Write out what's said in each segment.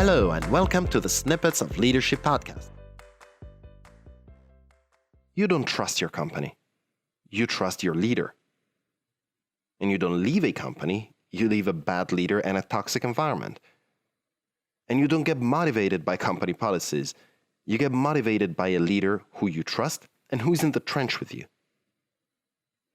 Hello and welcome to the Snippets of Leadership podcast. You don't trust your company. You trust your leader. And you don't leave a company, you leave a bad leader and a toxic environment. And you don't get motivated by company policies. You get motivated by a leader who you trust and who's in the trench with you.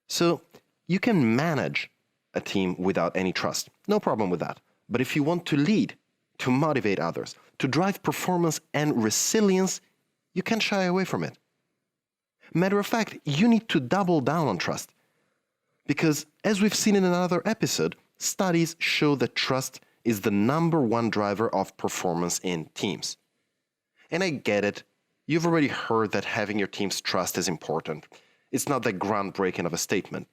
So you can manage a team without any trust. No problem with that. But if you want to lead, to motivate others, to drive performance and resilience, you can't shy away from it. Matter of fact, you need to double down on trust. Because as we've seen in another episode, studies show that trust is the number one driver of performance in teams. And I get it. You've already heard that having your team's trust is important. It's not that groundbreaking of a statement.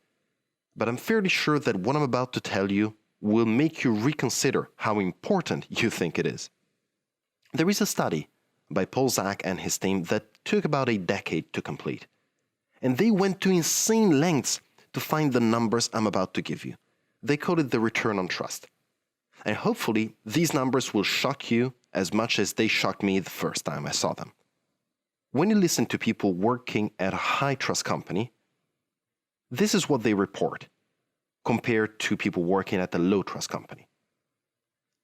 But I'm fairly sure that what I'm about to tell you will make you reconsider how important you think it is. There is a study by Paul Zak and his team that took about a decade to complete. And they went to insane lengths to find the numbers I'm about to give you. They call it the return on trust. And hopefully, these numbers will shock you as much as they shocked me the first time I saw them. When you listen to people working at a high-trust company, this is what they report compared to people working at a low-trust company.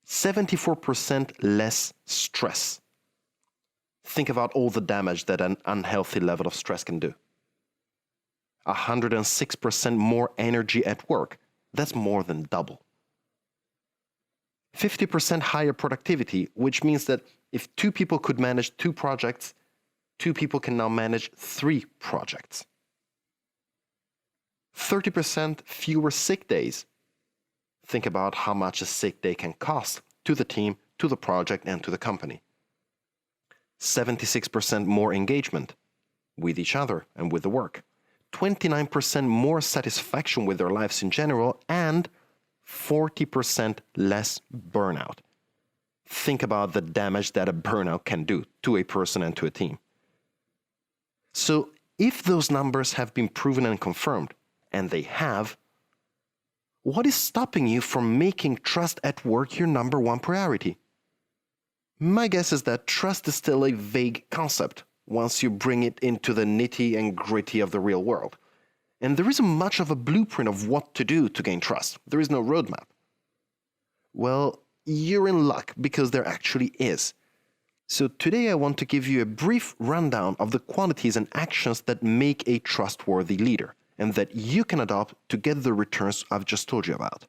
74% less stress. Think about all the damage that an unhealthy level of stress can do. 106% more energy at work. That's more than double. 50% higher productivity, which means that if 2 people could manage 2 projects, 2 people can now manage 3 projects. 30% fewer sick days. Think about how much a sick day can cost to the team, to the project, and to the company. 76% more engagement with each other and with the work. 29% more satisfaction with their lives in general, and 40% less burnout. Think about the damage that a burnout can do to a person and to a team. So, if those numbers have been proven and confirmed, and they have, what is stopping you from making trust at work your number one priority? My guess is that trust is still a vague concept once you bring it into the nitty and gritty of the real world. And there isn't much of a blueprint of what to do to gain trust. There is no roadmap. Well, you're in luck because there actually is. So today I want to give you a brief rundown of the qualities and actions that make a trustworthy leader, and that you can adopt to get the returns I've just told you about.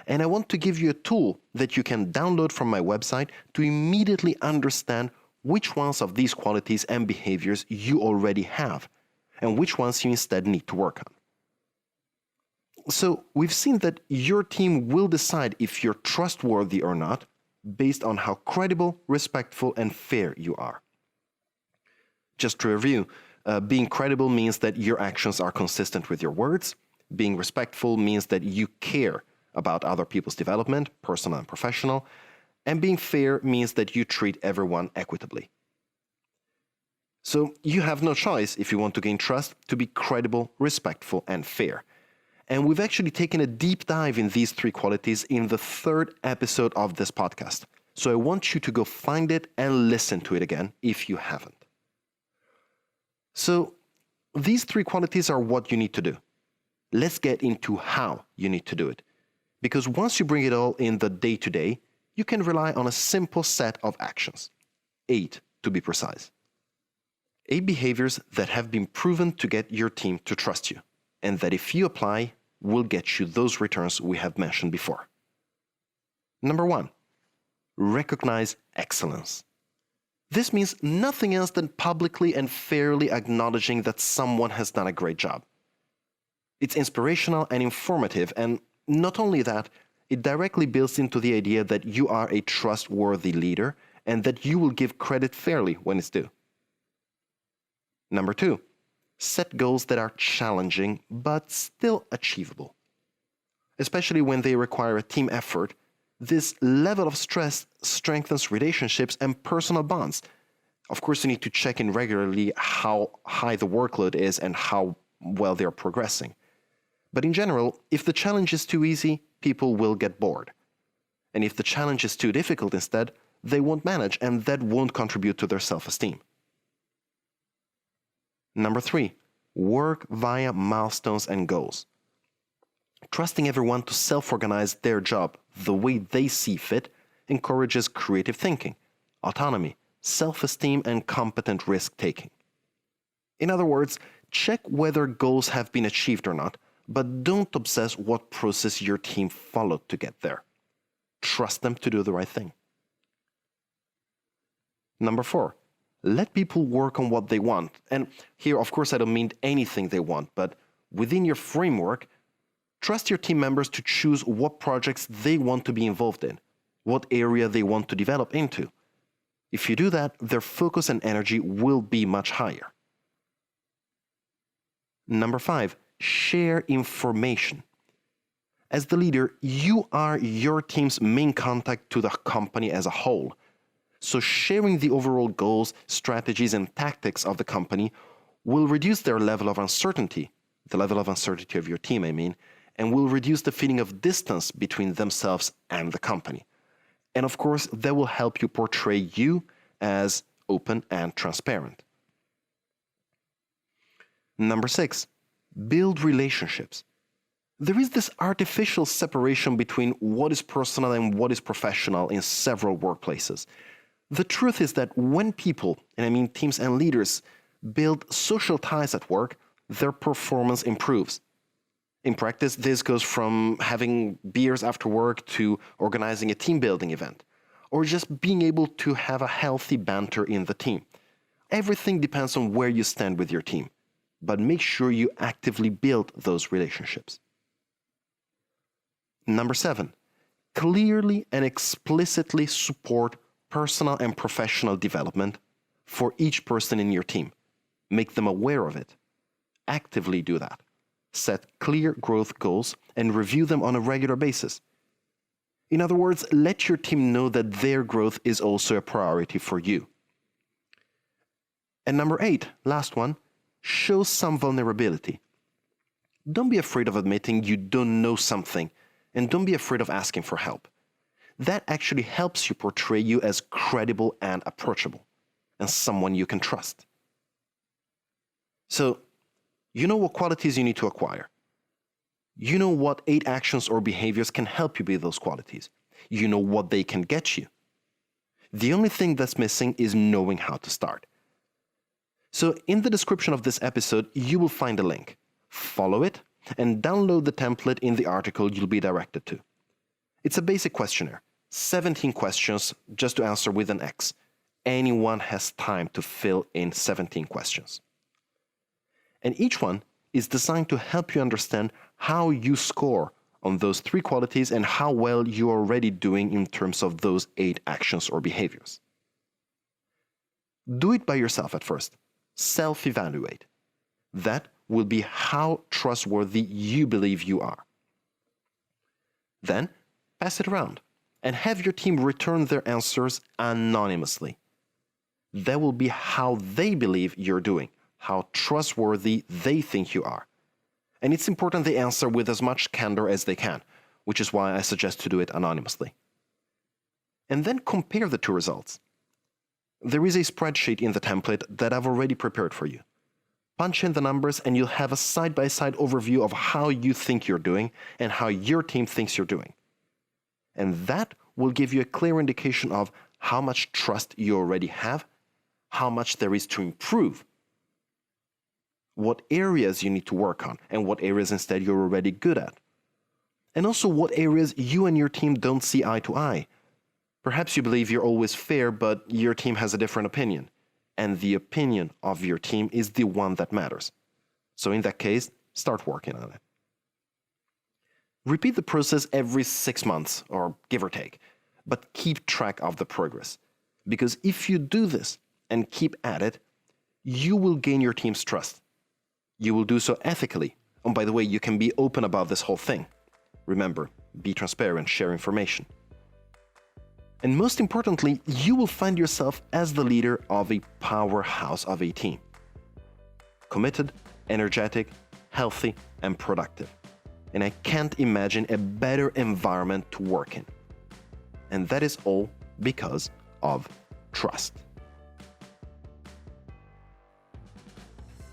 And I want to give you a tool that you can download from my website to immediately understand which ones of these qualities and behaviors you already have, and which ones you instead need to work on. So we've seen that your team will decide if you're trustworthy or not based on how credible, respectful, and fair you are. Just to review, being credible means that your actions are consistent with your words. Being respectful means that you care about other people's development, personal and professional. And being fair means that you treat everyone equitably. So you have no choice, if you want to gain trust, to be credible, respectful, and fair. And we've actually taken a deep dive in these 3 qualities in the 3rd episode of this podcast. So I want you to go find it and listen to it again if you haven't. So these 3 qualities are what you need to do. Let's get into how you need to do it. Because once you bring it all in the day-to-day, you can rely on a simple set of actions. 8 to be precise. 8 behaviors that have been proven to get your team to trust you, and that if you apply, will get you those returns we have mentioned before. Number 1, recognize excellence. This means nothing else than publicly and fairly acknowledging that someone has done a great job. It's inspirational and informative, and not only that, it directly builds into the idea that you are a trustworthy leader and that you will give credit fairly when it's due. Number 2, set goals that are challenging but still achievable. Especially when they require a team effort, this level of stress strengthens relationships and personal bonds. Of course, you need to check in regularly how high the workload is and how well they're progressing. But in general, if the challenge is too easy, people will get bored. And if the challenge is too difficult instead, they won't manage, and that won't contribute to their self-esteem. Number 3, work via milestones and goals. Trusting everyone to self-organize their job the way they see fit encourages creative thinking, autonomy, self-esteem, and competent risk-taking. In other words, check whether goals have been achieved or not, but don't obsess what process your team followed to get there. Trust them to do the right thing. Number 4, let people work on what they want. And here, of course, I don't mean anything they want, but within your framework, trust your team members to choose what projects they want to be involved in, what area they want to develop into. If you do that, their focus and energy will be much higher. Number 5, share information. As the leader, you are your team's main contact to the company as a whole. So sharing the overall goals, strategies, and tactics of the company will reduce their level of uncertainty, the level of uncertainty of your team, and will reduce the feeling of distance between themselves and the company. And of course, that will help you portray you as open and transparent. Number 6, build relationships. There is this artificial separation between what is personal and what is professional in several workplaces. The truth is that when people, and I mean teams and leaders, build social ties at work, their performance improves. In practice, this goes from having beers after work to organizing a team building event, or just being able to have a healthy banter in the team. Everything depends on where you stand with your team, but make sure you actively build those relationships. Number 7, clearly and explicitly support personal and professional development for each person in your team. Make them aware of it. Actively do that. Set clear growth goals and review them on a regular basis. In other words, let your team know that their growth is also a priority for you. And number 8, last one, show some vulnerability. Don't be afraid of admitting you don't know something, and don't be afraid of asking for help. That actually helps you portray you as credible and approachable, and someone you can trust. So, you know what qualities you need to acquire. You know what 8 actions or behaviors can help you build those qualities. You know what they can get you. The only thing that's missing is knowing how to start. So, in the description of this episode, you will find a link. Follow it and download the template in the article you'll be directed to. It's a basic questionnaire. 17 questions just to answer with an X. Anyone has time to fill in 17 questions. And each one is designed to help you understand how you score on those 3 qualities and how well you are already doing in terms of those 8 actions or behaviors. Do it by yourself at first. Self-evaluate. That will be how trustworthy you believe you are. Then, pass it around and have your team return their answers anonymously. That will be how they believe you're doing, how trustworthy they think you are. And it's important they answer with as much candor as they can, which is why I suggest to do it anonymously. And then compare the 2 results. There is a spreadsheet in the template that I've already prepared for you. Punch in the numbers and you'll have a side-by-side overview of how you think you're doing and how your team thinks you're doing. And that will give you a clear indication of how much trust you already have, how much there is to improve, what areas you need to work on, and what areas instead you're already good at. And also what areas you and your team don't see eye to eye. Perhaps you believe you're always fair, but your team has a different opinion. And the opinion of your team is the one that matters. So in that case, start working on it. Repeat the process every 6 months, or give or take, but keep track of the progress. Because if you do this and keep at it, you will gain your team's trust. You will do so ethically. And by the way, you can be open about this whole thing. Remember, be transparent, share information. And most importantly, you will find yourself as the leader of a powerhouse of a team. Committed, energetic, healthy, and productive. And I can't imagine a better environment to work in. And that is all because of trust.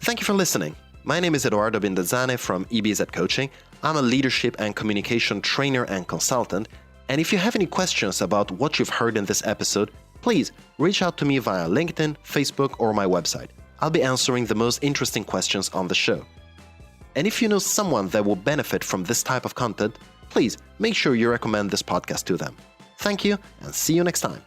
Thank you for listening. My name is Edoardo Binda Zane from EBZ Coaching. I'm a leadership and communication trainer and consultant. And if you have any questions about what you've heard in this episode, please reach out to me via LinkedIn, Facebook, or my website. I'll be answering the most interesting questions on the show. And if you know someone that will benefit from this type of content, please make sure you recommend this podcast to them. Thank you, and see you next time.